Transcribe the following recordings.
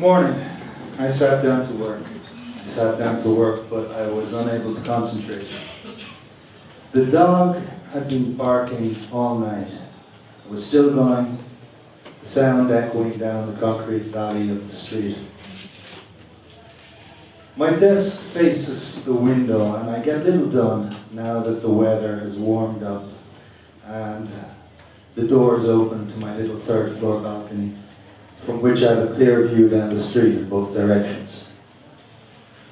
Morning. I sat down to work. But I was unable to concentrate. The dog had been barking all night. It was still going, the sound echoing down the concrete valley of the street. My desk faces the window, and I get little done now that the weather has warmed up and the doors open to my little third floor balcony, from which I have a clear view down the street in both directions.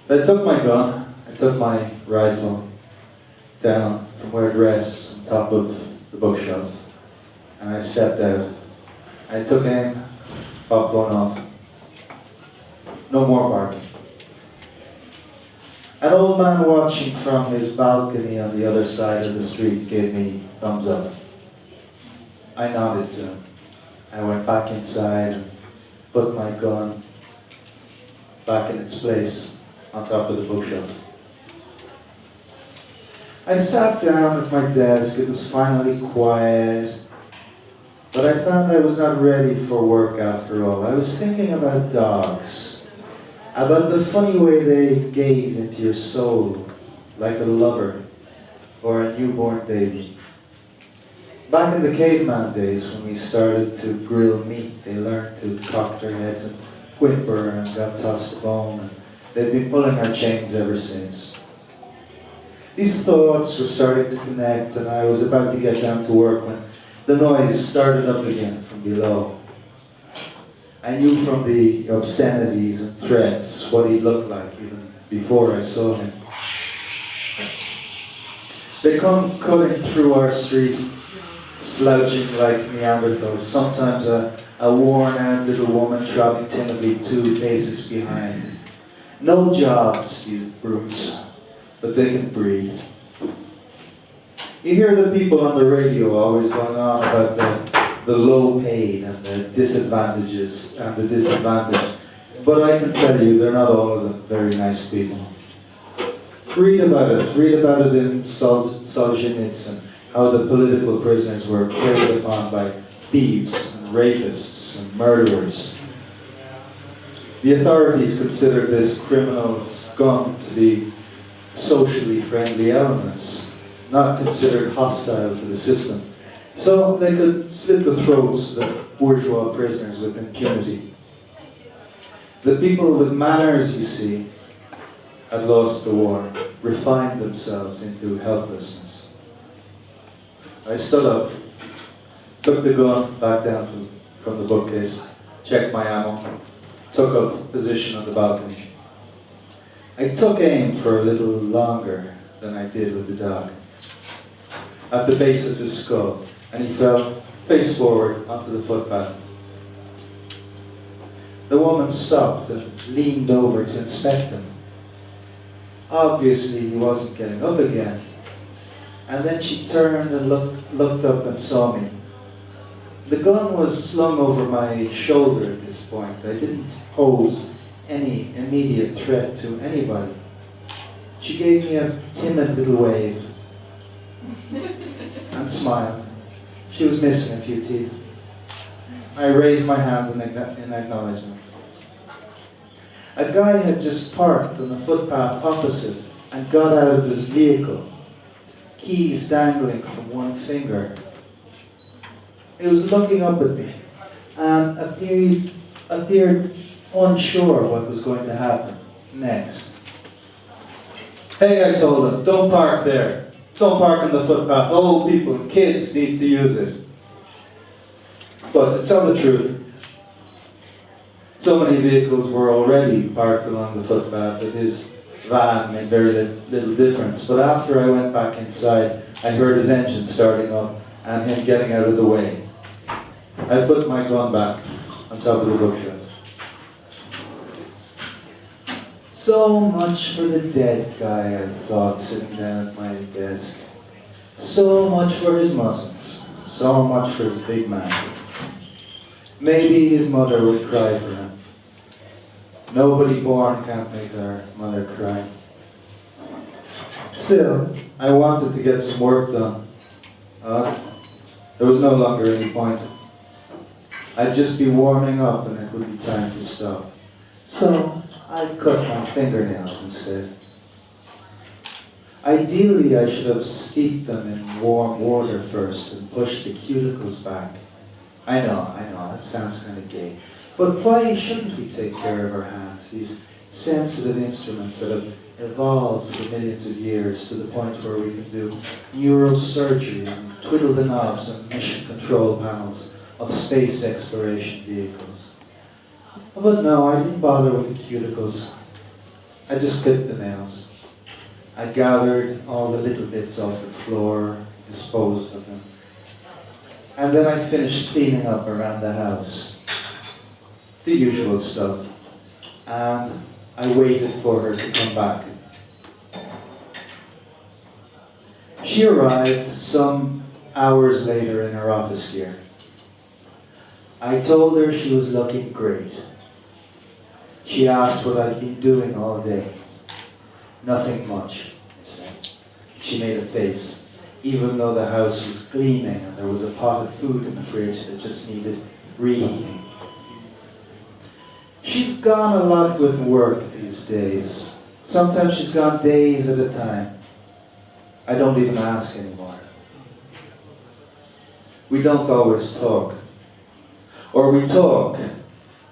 I took my gun, I took my rifle down from where it rests on top of the bookshelf, and I stepped out. I took aim, popped one off. No more barking. An old man watching from his balcony on the other side of the street gave me thumbs up. I nodded to him. I went back inside and put my gun back in its place on top of the bookshelf. I sat down at my desk. It was finally quiet, but I found I was not ready for work after all. I was thinking about dogs, about the funny way they gaze into your soul, like a lover or a newborn baby. Back in the caveman days, when we started to grill meat, they learned to cock their heads and whimper and got tossed a bone, and they've been pulling our chains ever since. These thoughts were starting to connect, and I was about to get down to work when the noise started up again from below. I knew from the obscenities and threats what he looked like even before I saw him. They come cutting through our street, slouching like Neanderthals, sometimes a worn-out little woman trotting timidly 2 paces behind. No jobs, these brutes, but they can breathe. You hear the people on the radio always going on about the low paid and the disadvantages and the disadvantaged, but I can tell you they're not all of them very nice people. Read about it in Solzhenitsyn, how the political prisoners were preyed upon by thieves and rapists and murderers. The authorities considered this criminal scum to be socially friendly elements, not considered hostile to the system, so they could slit the throats of the bourgeois prisoners with impunity. The people with manners, you see, had lost the war, refined themselves into helplessness. I stood up, took the gun back down from the bookcase, checked my ammo, took up position on the balcony. I took aim for a little longer than I did with the dog, at the base of his skull, and he fell face forward onto the footpath. The woman stopped and leaned over to inspect him. Obviously, he wasn't getting up again. And then she turned and looked up and saw me. The gun was slung over my shoulder at this point. I didn't pose any immediate threat to anybody. She gave me a timid little wave and smiled. She was missing a few teeth. I raised my hand in acknowledgement. A guy had just parked on the footpath opposite and got out of his vehicle, keys dangling from one finger. He was looking up at me and appeared unsure what was going to happen next. Hey, I told him, don't park there. Don't park on the footpath. Old people and kids need to use it. But to tell the truth, so many vehicles were already parked along the footpath that his van made very little difference. But after I went back inside, I heard his engine starting up and him getting out of the way. I put my gun back on top of the bookshelf. So much for the dead guy, I thought, sitting down at my desk. So much for his muscles. So much for his big man. Maybe his mother would cry for him. Nobody born can't make their mother cry. Still, I wanted to get some work done. There was no longer any point. I'd just be warming up and it would be time to stop. So I cut my fingernails instead. Ideally, I should have steeped them in warm water first and pushed the cuticles back. I know, that sounds kind of gay. But why shouldn't we take care of our hands, these sensitive instruments that have evolved for millions of years to the point where we can do neurosurgery and twiddle the knobs on mission control panels of space exploration vehicles? But no, I didn't bother with the cuticles. I just clipped the nails. I gathered all the little bits off the floor, disposed of them. And then I finished cleaning up around the house. The usual stuff. And I waited for her to come back. She arrived some hours later in her office gear. I told her she was looking great. She asked what I'd been doing all day. Nothing much, I said. She made a face, even though the house was gleaming and there was a pot of food in the fridge that just needed reheating. She's gone a lot with work these days. Sometimes she's gone days at a time. I don't even ask anymore. We don't always talk. Or we talk,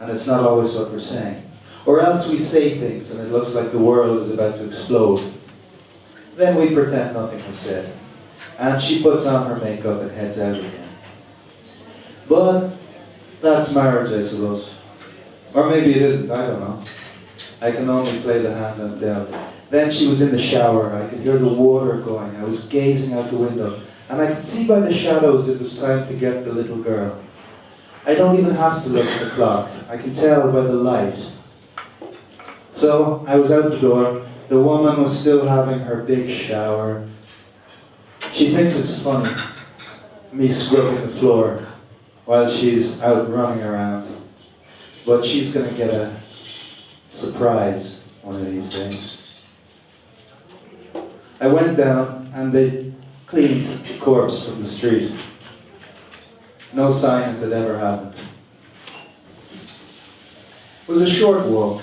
and it's not always what we're saying. Or else we say things and it looks like the world is about to explode. Then we pretend nothing was said. And she puts on her makeup and heads out again. But that's marriage, I suppose. Or maybe it isn't, I don't know. I can only play the hand I'm dealt. Then she was in the shower. I could hear the water going. I was gazing out the window. And I could see by the shadows it was time to get the little girl. I don't even have to look at the clock. I can tell by the light. So I was out the door. The woman was still having her big shower. She thinks it's funny, me scrubbing the floor while she's out running around. But she's going to get a surprise one of these days. I went down and they cleaned the corpse from the street. No sign it had ever happened. It was a short walk,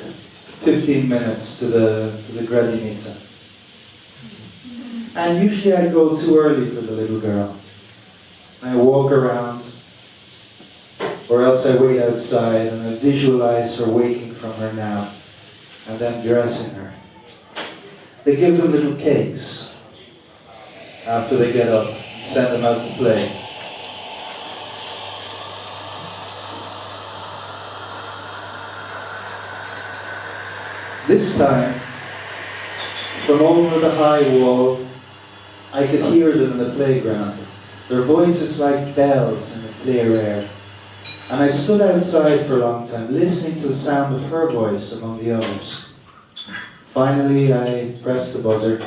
15 minutes to the Gradinitsa. And usually I go too early for the little girl. I walk around, or else I wait outside and I visualize her waking from her nap and then dressing her. They give them little cakes after they get up and send them out to play. This time, from over the high wall, I could hear them in the playground, their voices like bells in the clear air. And I stood outside for a long time, listening to the sound of her voice among the others. Finally, I pressed the buzzer,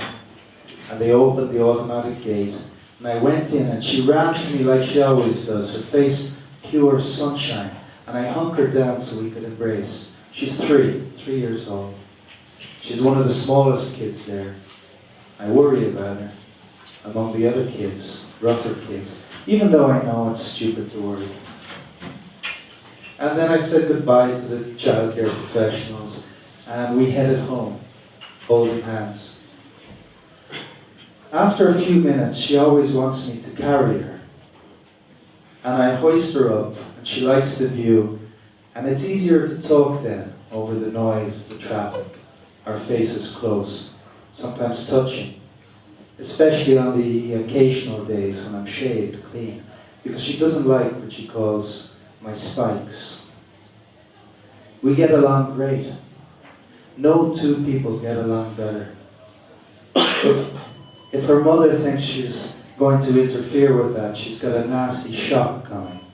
and they opened the automatic gate. And I went in, and she ran to me like she always does, her face pure sunshine. And I hunkered down so we could embrace. She's 3 years old. She's one of the smallest kids there. I worry about her among the other kids, rougher kids, even though I know it's stupid to worry. And then I said goodbye to the childcare professionals, and we headed home, holding hands. After a few minutes, she always wants me to carry her. And I hoist her up, and she likes the view, and it's easier to talk then over the noise of the traffic. Our faces close, sometimes touching, especially on the occasional days when I'm shaved clean, because she doesn't like what she calls my spikes. We get along great. No two people get along better. If her mother thinks she's going to interfere with that, she's got a nasty shock coming.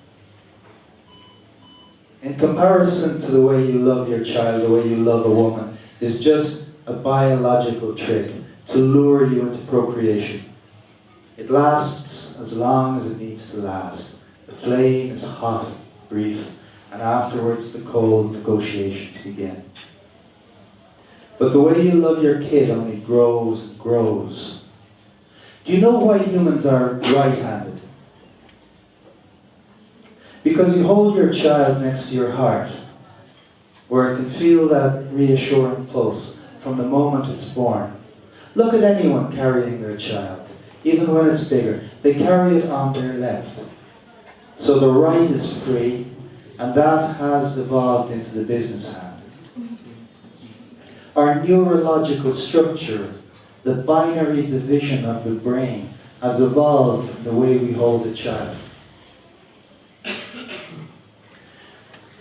In comparison to the way you love your child, the way you love a woman, is just a biological trick to lure you into procreation. It lasts as long as it needs to last. The flame is hot, brief, and afterwards the cold negotiations begin. But the way you love your kid only grows and grows. Do you know why humans are right-handed? Because you hold your child next to your heart. where it can feel that reassuring pulse from the moment it's born. Look at anyone carrying their child, even when it's bigger. They carry it on their left. So the right is free, and that has evolved into the business hand. Our neurological structure, the binary division of the brain, has evolved in the way we hold a child.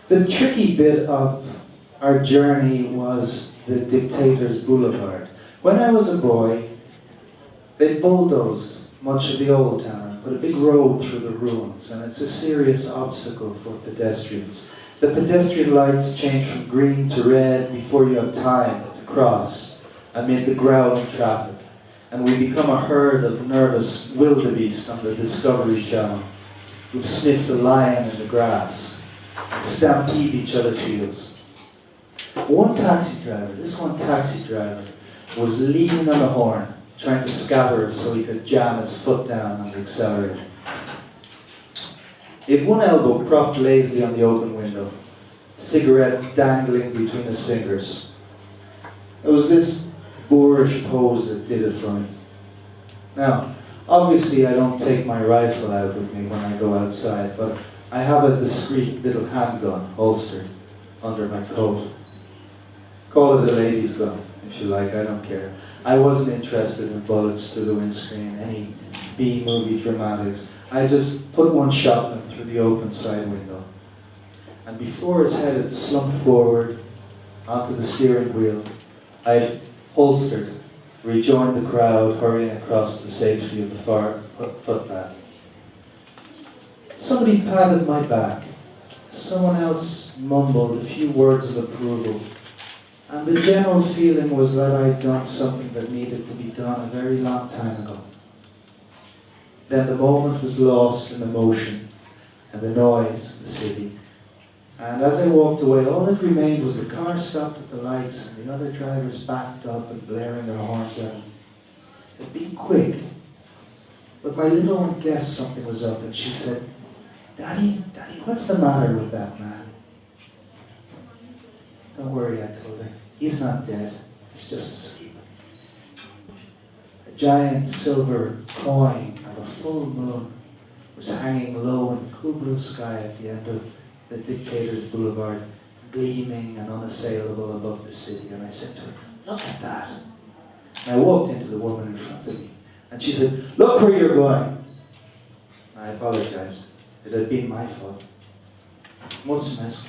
The tricky bit of our journey was the Dictator's Boulevard. When I was a boy, they bulldozed much of the old town and put a big road through the ruins, and it's a serious obstacle for pedestrians. The pedestrian lights change from green to red before you have time to cross amid the growling traffic, and we become a herd of nervous wildebeest on the Discovery Channel who've sniffed a lion in the grass and stampede each other's heels. One taxi driver was leaning on the horn, trying to scatter us so he could jam his foot down on the accelerator. He had one elbow propped lazily on the open window, cigarette dangling between his fingers. It was this boorish pose that did it for me. Now, obviously I don't take my rifle out with me when I go outside, but I have a discreet little handgun holstered under my coat. Call it a ladies' gun, if you like, I don't care. I wasn't interested in bullets to the windscreen, any B-movie dramatics. I just put one shotgun through the open side window. And before his head had slumped forward onto the steering wheel, I holstered, rejoined the crowd, hurrying across the safety of the far footpath. Somebody patted my back. Someone else mumbled a few words of approval. And the general feeling was that I'd done something that needed to be done a very long time ago. Then the moment was lost in the motion and the noise of the city. And as I walked away, all that remained was the car stopped at the lights and the other drivers backed up and blaring their horns at me. It'd be quick. But my little one guessed something was up, and she said, Daddy, what's the matter with that man? Don't worry, I told her. He's not dead. He's just asleep. A giant silver coin of a full moon was hanging low in the cool blue sky at the end of the Dictator's Boulevard, gleaming and unassailable above the city. And I said to her, look at that. And I walked into the woman in front of me, and she said, look where you're going. I apologized. It had been my fault. Mulțumesc.